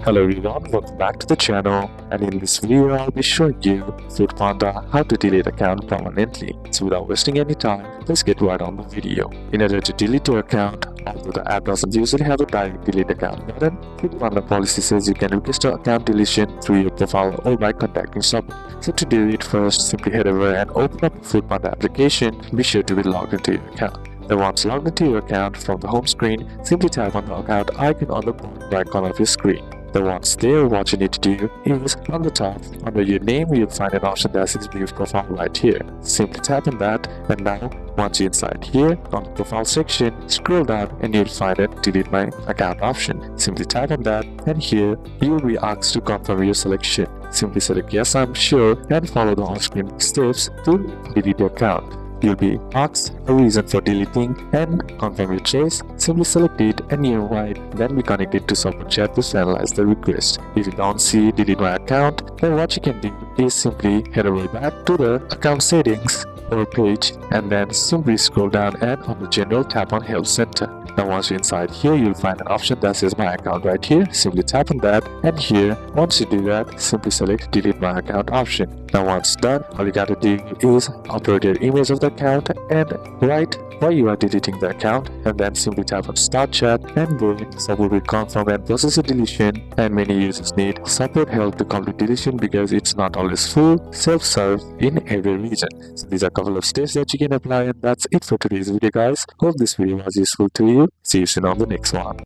Hello everyone, welcome back to the channel, and in this video I'll be showing you Foodpanda how to delete account permanently. So without wasting any time, let's get right on the video. In order to delete your account, although the app doesn't usually have a direct delete account button, Foodpanda policy says you can request an account deletion through your profile or by contacting support. So to do it, first simply head over and open up the Foodpanda application. Be sure to be logged into your account. Then once logged into your account, from the home screen, simply tap on the account icon on the bottom right corner of your screen. Then once there, what you need to do is, on the top, under your name, you'll find an option that says View Profile right here. Simply tap on that, and now, once you're inside here, on the Profile section, scroll down and you'll find a Delete My Account option. Simply tap on that, and here, you will be asked to confirm your selection. Simply select Yes, I'm sure, and follow the on-screen steps to delete your account. You'll be asked a reason for deleting and confirm your choice. Simply select it and you right, then be connected to support chat to finalize the request. If you don't see Delete My Account, then what you can do is simply head over back to the account settings or page and then simply scroll down and on the general tap on Help Center. Now once you're inside here, you'll find an option that says My Account right here. Simply tap on that, and here, once you do that, simply select Delete My Account option. Now once done, all you gotta do is upload your image of the account and write why you are deleting the account, and then simply tap on Start Chat, and boom, support will confirm and process a deletion. And many users need support help to complete deletion because it's not always full self-serve in every region. So these are a couple of steps that you can apply, and that's it for today's video, guys. Hope this video was useful to you. See you soon on the next one.